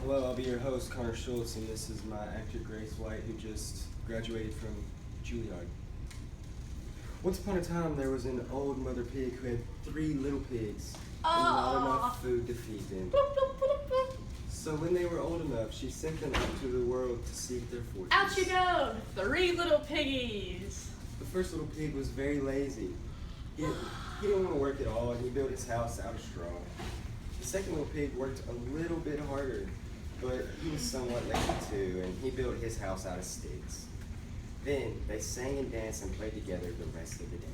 Hello, I'll be your host, Connor Schultz, and this is my actor, Grace White, who just graduated from Juilliard. Once upon a time, there was an old mother pig who had 3 little pigs, and not enough food to feed them. So when they were old enough, she sent them out to the world to seek their fortunes. Out you go! 3 little piggies! The first little pig was very lazy. He didn't want to work at all, and he built his house out of straw. The second little pig worked a little bit harder, but he was somewhat lazy too, and he built his house out of sticks. Then they sang and danced and played together the rest of the day.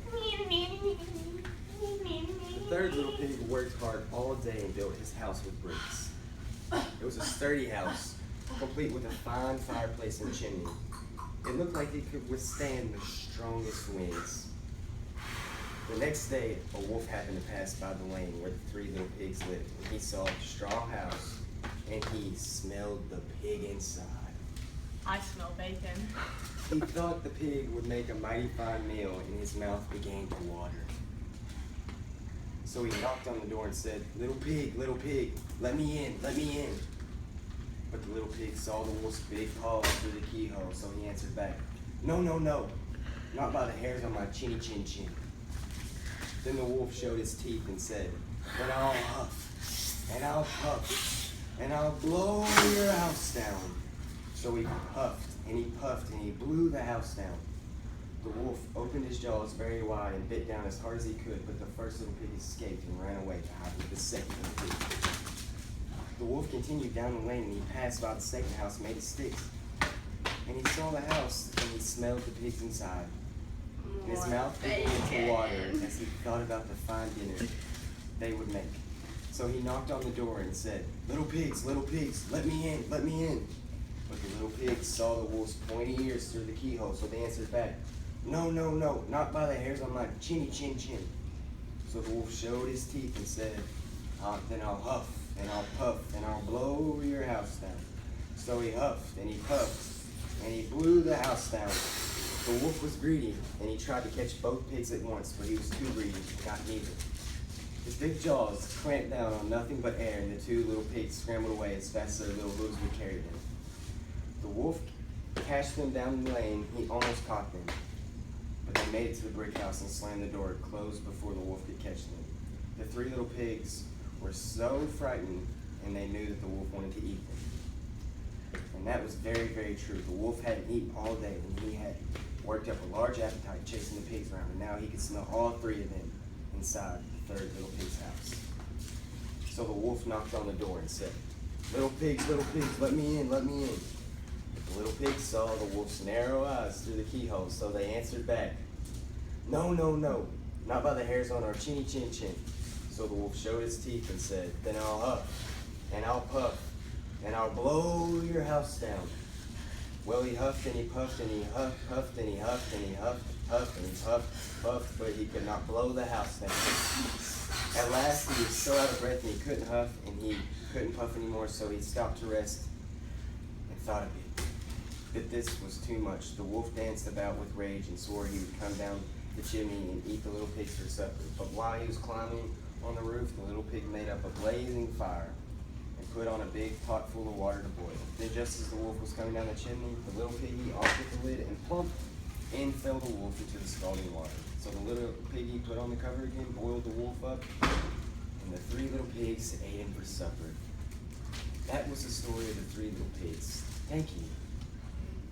The third little pig worked hard all day and built his house with bricks. It was a sturdy house, complete with a fine fireplace and chimney. It looked like it could withstand the strongest winds. The next day, a wolf happened to pass by the lane where the 3 little pigs lived, and he saw the straw house, and he smelled the pig inside. I smell bacon. He thought the pig would make a mighty fine meal, and his mouth began to water. So he knocked on the door and said, little pig, let me in, let me in." But the little pig saw the wolf's big paws through the keyhole, so he answered back, "No, no, no, not by the hairs on my chinny chin chin." Then the wolf showed his teeth and said, "Then I'll huff, and I'll puff, and I'll blow your house down." So he puffed, and he blew the house down. The wolf opened his jaws very wide and bit down as hard as he could, but the first little pig escaped and ran away to hide with the second little pig. The wolf continued down the lane, and he passed by the second house made of sticks. And he saw the house, and he smelled the pigs inside. And his mouth began to water as he thought about the fine dinner they would make. So he knocked on the door and said, little pigs, let me in, let me in." But the little pigs saw the wolf's pointy ears through the keyhole, so they answered back, "No, no, no, not by the hairs on my chinny chin chin." So the wolf showed his teeth and said, "Then I'll huff, and I'll puff, and I'll blow your house down." So he huffed, and he puffed, and he blew the house down. The wolf was greedy, and he tried to catch both pigs at once, but he was too greedy and got neither. His big jaws clamped down on nothing but air, and the 2 little pigs scrambled away as fast as their little hooves would carry them. The wolf cashed them down the lane. He almost caught them, but they made it to the brick house and slammed the door closed before the wolf could catch them. The 3 little pigs were so frightened, and they knew that the wolf wanted to eat them. And that was very, very true. The wolf hadn't eaten all day, and he had worked up a large appetite chasing the pigs around, and now he could smell all 3 of them inside the 3rd little pig's house. So the wolf knocked on the door and said, little pigs, let me in, let me in." The little pigs saw the wolf's narrow eyes through the keyhole, so they answered back, "No, no, no, not by the hairs on our chinny chin chin." So the wolf showed his teeth and said, "Then I'll huff, and I'll puff, and I'll blow your house down." Well, he huffed and he puffed and he puffed and he huffed and he puffed and he puffed, but he could not blow the house down. At last, he was so out of breath and he couldn't huff and he couldn't puff anymore, so he stopped to rest and thought a bit. But this was too much. The wolf danced about with rage and swore he would come down the chimney and eat the little pigs for supper. But while he was climbing on the roof, the little pig made up a blazing fire and put on a big pot full of water to boil. Then just as the wolf was coming down the chimney, the little piggy opened the lid and plump, in fell the wolf into the scalding water. So the little piggy put on the cover again, boiled the wolf up, and the 3 little pigs ate him for supper. That was the story of the 3 little pigs. Thank you.